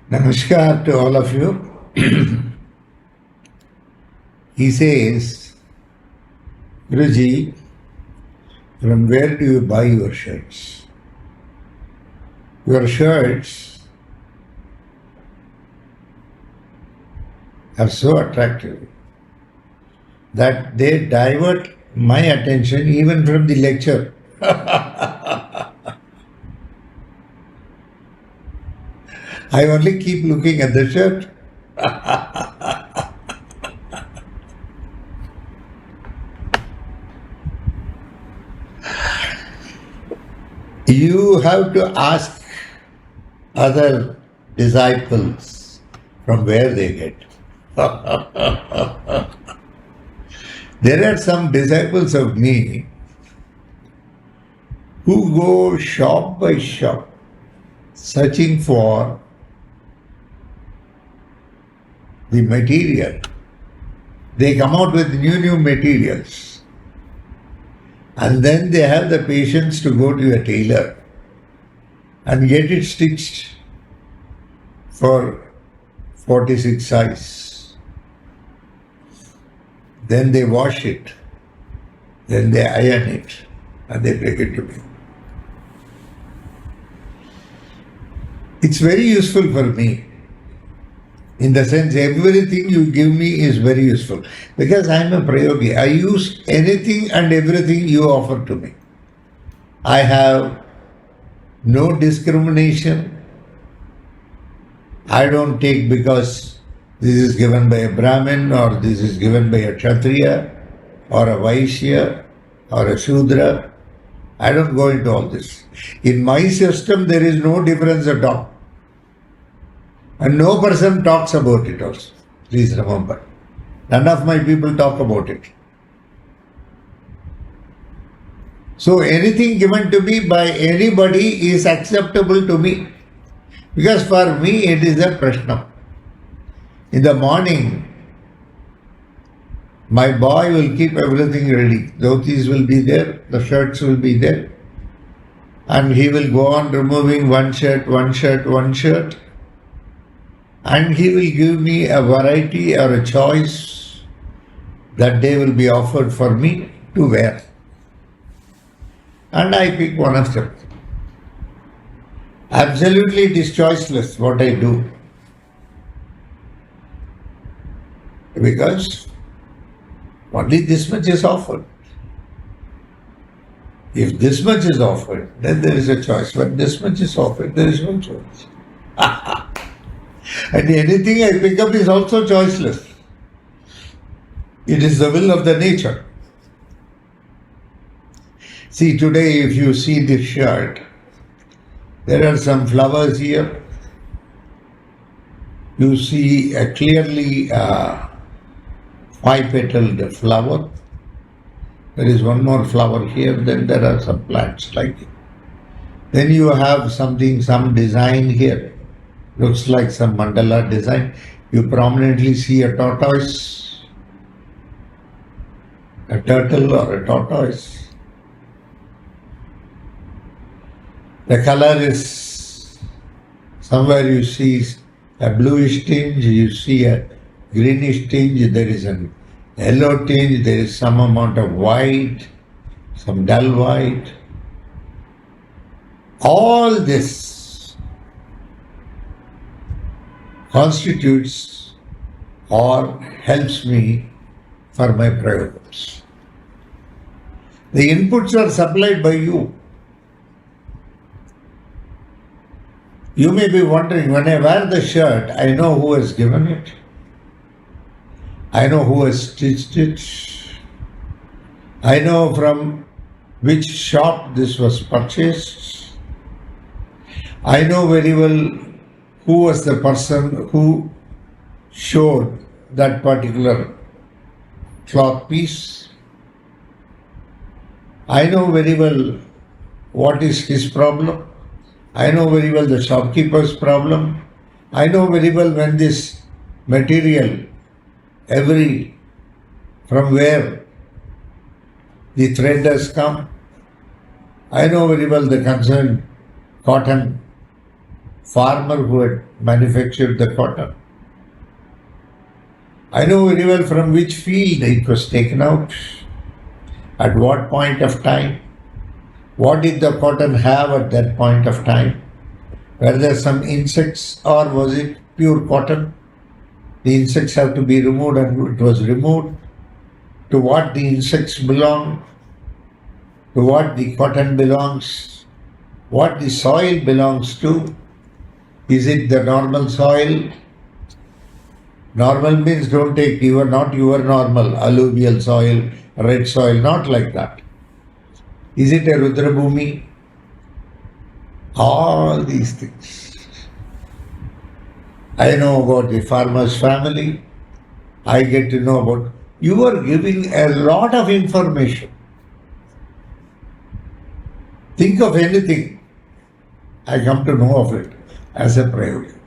Namaskar to all of you. He says, Guruji, from where do you buy your shirts? Your shirts are so attractive that they divert my attention even from the lecture. I only keep looking at the shirt. You have to ask other disciples from where they get. There are some disciples of me who go shop by shop searching for the material. They come out with new materials. And then they have the patience to go to a tailor and get it stitched for 46 size. Then they wash it. Then they iron it. And they bring it to me. It's very useful for me. In the sense, everything you give me is very useful. Because I am a prayogi. I use anything and everything you offer to me. I have no discrimination. I don't take because this is given by a Brahmin or this is given by a Kshatriya or a Vaishya or a Shudra. I don't go into all this. In my system, there is no difference at all. And no person talks about it also. Please remember. None of my people talk about it. So anything given to me by anybody is acceptable to me. Because for me it is a prashna. In the morning, my boy will keep everything ready. Dhotis will be there, the shirts will be there. And he will go on removing one shirt. And he will give me a variety or a choice that day will be offered for me to wear. And I pick one of them. Absolutely it is choiceless what I do. Because only this much is offered. If this much is offered, then there is a choice. When this much is offered, there is no choice. And anything I pick up is also choiceless. It is the will of the nature. See, today if you see this shirt, there are some flowers here. You see a clearly 5-petaled flower. There is one more flower here, then there are some plants like it. Then you have some design here. Looks like some mandala design. You prominently see a tortoise, a turtle or a tortoise. The color is, somewhere you see a bluish tinge, you see a greenish tinge, there is a yellow tinge, there is some amount of white, some dull white. All this constitutes or helps me for my prayogas. The inputs are supplied by you. You may be wondering, when I wear the shirt, I know who has given it. I know who has stitched it. I know from which shop this was purchased. I know very well who was the person who showed that particular cloth piece. I know very well what is his problem. I know very well the shopkeeper's problem. I know very well when this material, from where the thread has come. I know very well the concerned cotton farmer who had manufactured the cotton. I know very well from which field it was taken out, at what point of time, what did the cotton have at that point of time, were there some insects or was it pure cotton? The insects have to be removed and it was removed. To what the insects belong, to what the cotton belongs, what the soil belongs to. Is it the normal soil? Normal means don't take not your normal alluvial soil, red soil, not like that. Is it a Rudra Bhumi? All these things. I know about the farmer's family. I get to know about. You are giving a lot of information. Think of anything. I come to know of it as a prayoga.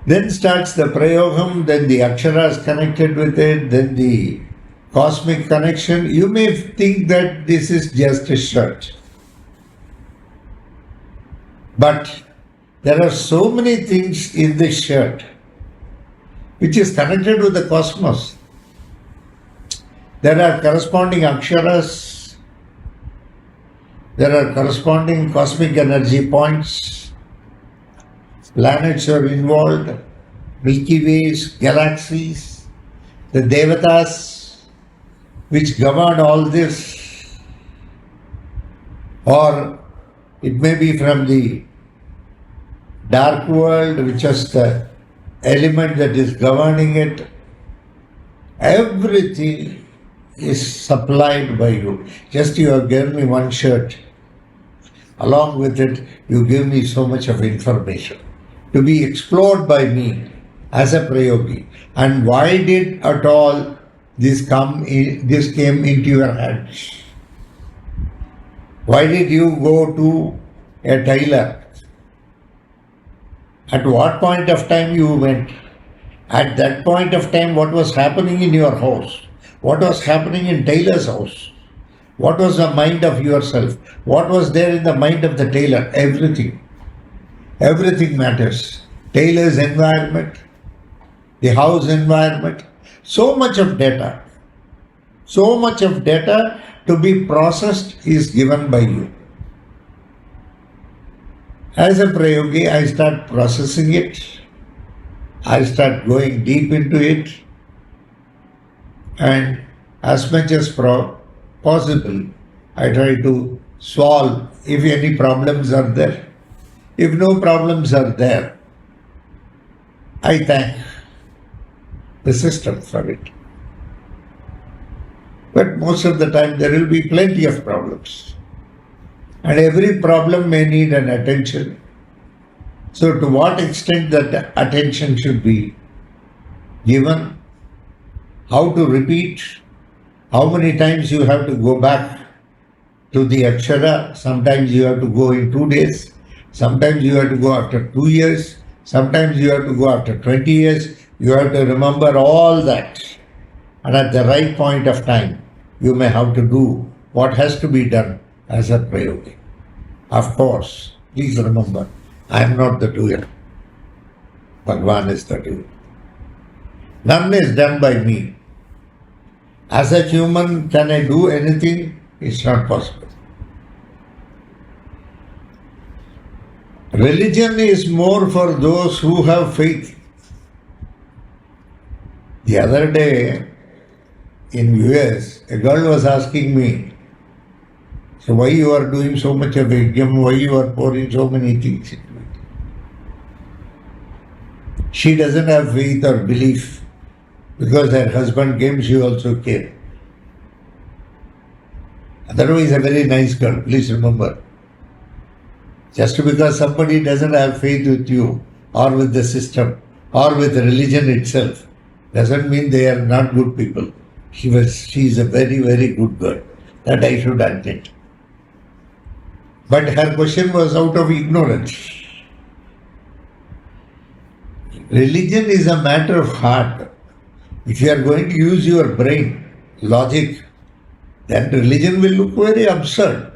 Then starts the prayogam, then the aksharas connected with it, then the cosmic connection. You may think that this is just a shirt. But there are so many things in this shirt which is connected with the cosmos. There are corresponding aksharas, there are corresponding cosmic energy points, planets are involved, Milky Ways, galaxies, the devatas which govern all this, or it may be from the dark world, which is the element that is governing it. Everything is supplied by you. Just you have given me one shirt. Along with it, you give me so much of information to be explored by me as a prayogi. And why did at all this came into your hands? Why did you go to a tailor? At what point of time you went? At that point of time, what was happening in your house? What was happening in tailor's house? What was the mind of yourself? What was there in the mind of the tailor? Everything. Everything matters. Tailor's environment, the house environment, so much of data. So much of data to be processed is given by you. As a prayogi, I start processing it. I start going deep into it. And as much as possible, I try to solve if any problems are there. If no problems are there, I thank the system for it. But most of the time there will be plenty of problems. And every problem may need an attention. So to what extent that attention should be given, how to repeat, how many times you have to go back to the akshara, sometimes you have to go in 2 days, sometimes you have to go after 2 years, sometimes you have to go after 20 years, you have to remember all that. And at the right point of time, you may have to do what has to be done as a prayogi. Of course, please remember, I am not the doer. Bhagwan is the doer. None is done by me. As a human, can I do anything? It's not possible. Religion is more for those who have faith. The other day in US, a girl was asking me, so why you are doing so much of yajnam, why you are pouring so many things into it? She doesn't have faith or belief. Because her husband came, she also came. Otherwise, a very nice girl, please remember. Just because somebody doesn't have faith with you, or with the system, or with religion itself, doesn't mean they are not good people. She is a very, very good girl. That I should admit. But her question was out of ignorance. Religion is a matter of heart. If you are going to use your brain, logic, then religion will look very absurd.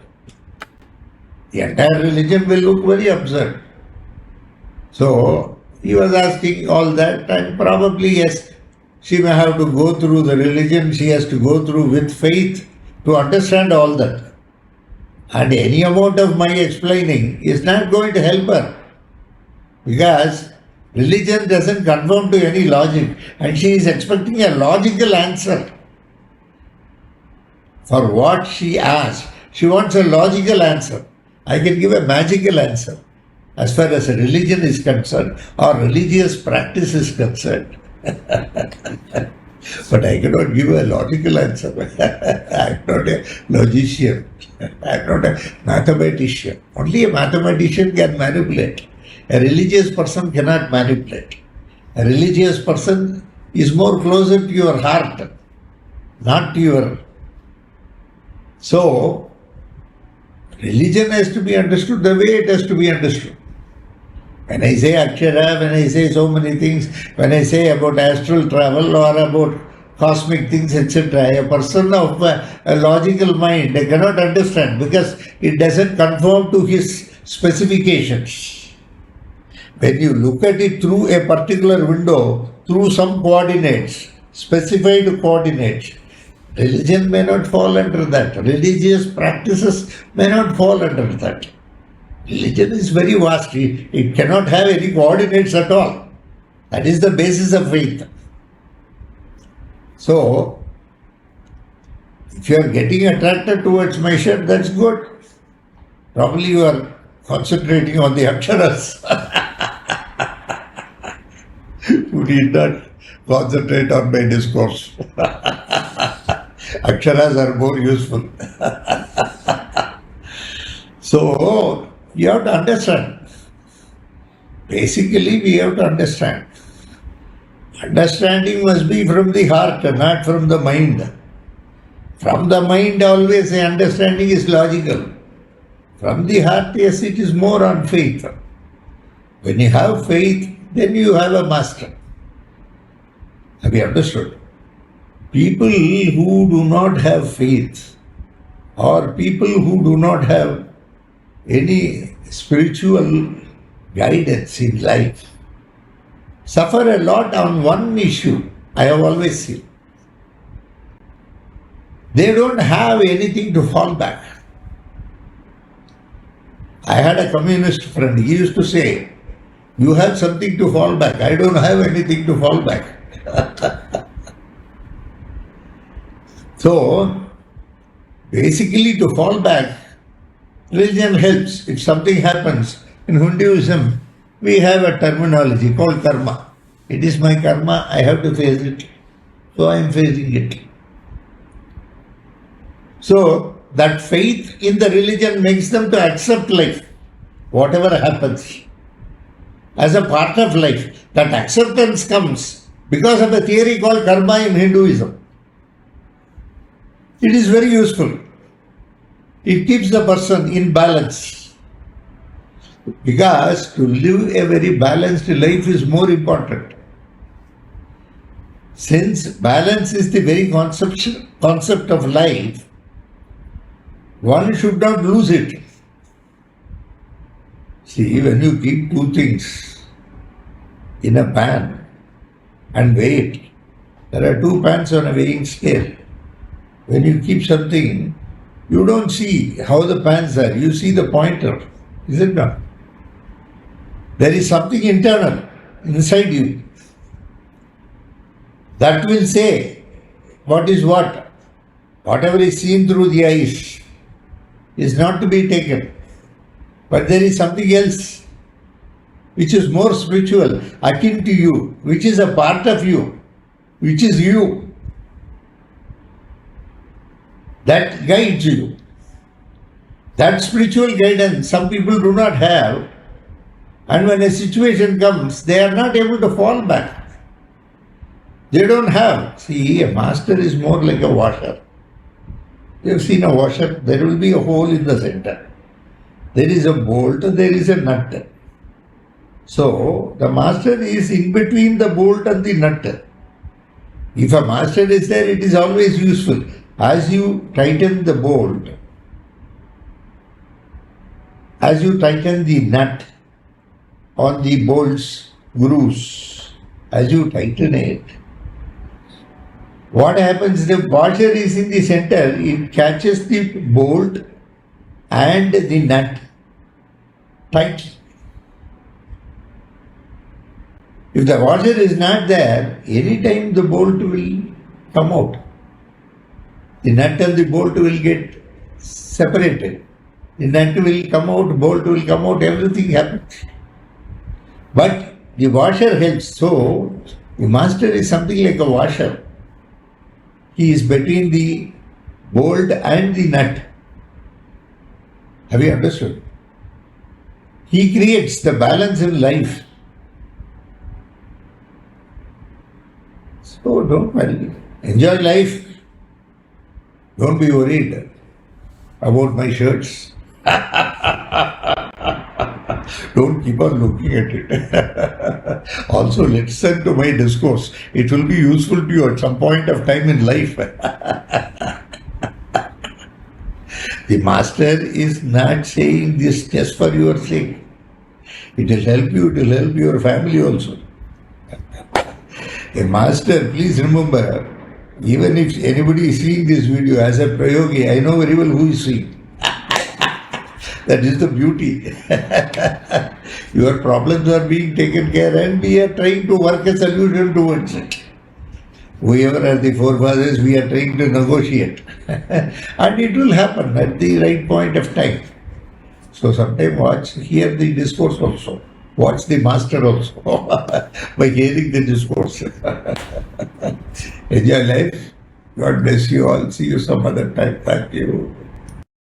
The entire religion will look very absurd. So he was asking all that, and probably yes, she may have to go through the religion, she has to go through with faith to understand all that. And any amount of my explaining is not going to help her because religion doesn't conform to any logic, and she is expecting a logical answer for what she asked. She wants a logical answer. I can give a magical answer as far as religion is concerned or religious practice is concerned. But I cannot give a logical answer. I am not a logician. I am not a mathematician. Only a mathematician can manipulate. A religious person cannot manipulate. A religious person is more closer to your heart, not to your. So, religion has to be understood the way it has to be understood. When I say Akshara, when I say so many things, when I say about astral travel or about cosmic things, etc., a person of a logical mind cannot understand because it doesn't conform to his specifications. When you look at it through a particular window, through some coordinates, specified coordinates, religion may not fall under that. Religious practices may not fall under that. Religion is very vast. It cannot have any coordinates at all. That is the basis of faith. So, if you are getting attracted towards my shirt, that's good. Probably you are concentrating on the aksharas. You need not concentrate on my discourse. Aksharas are more useful. So, you have to understand. Basically, we have to understand. Understanding must be from the heart, not from the mind. From the mind, always the understanding is logical. From the heart, yes, it is more on faith. When you have faith, then you have a master. Have you understood? People who do not have faith or people who do not have any spiritual guidance in life suffer a lot on one issue. I have always seen. They don't have anything to fall back. I had a communist friend. He used to say, "You have something to fall back. I don't have anything to fall back." So, basically to fall back, religion helps. If something happens, in Hinduism, we have a terminology called karma. It is my karma, I have to face it. So I am facing it. So, that faith in the religion makes them to accept life, whatever happens, as a part of life. That acceptance comes because of a theory called karma in Hinduism. It is very useful. It keeps the person in balance. Because to live a very balanced life is more important. Since balance is the very concept of life, one should not lose it. See, when you keep two things in a pan and weigh it, there are two pans on a weighing scale. When you keep something, you don't see how the pans are, you see the pointer, is it not? There is something internal inside you that will say what is what. Whatever is seen through the eyes is not to be taken. But there is something else which is more spiritual, akin to you, which is a part of you, which is you, that guides you. That spiritual guidance some people do not have, and when a situation comes, they are not able to fall back. They don't have. See, a master is more like a washer. You have seen a washer, there will be a hole in the center. There is a bolt, there is a nut. So, the master is in between the bolt and the nut. If a master is there, it is always useful. As you tighten the bolt, as you tighten the nut on the bolts, grooves, as you tighten it, what happens? The washer is in the center, it catches the bolt and the nut tight. If the washer is not there, anytime the bolt will come out. The nut and the bolt will get separated. The nut will come out, bolt will come out, everything happens. But the washer helps. So, the master is something like a washer. He is between the bolt and the nut. Have you understood? He creates the balance in life. So don't worry. Enjoy life. Don't be worried about my shirts. Don't keep on looking at it. Also, listen to my discourse. It will be useful to you at some point of time in life. The master is not saying this just for your sake. It will help you, it will help your family also. A master, please remember, even if anybody is seeing this video as a prayogi, I know very well who is seeing. That is the beauty. Your problems are being taken care and we are trying to work a solution towards it. Whoever are the forefathers, we are trying to negotiate. And it will happen at the right point of time. So sometime watch, hear the discourse also. Watch the master also by hearing the discourse. Enjoy life. God bless you all. See you some other time. Thank you.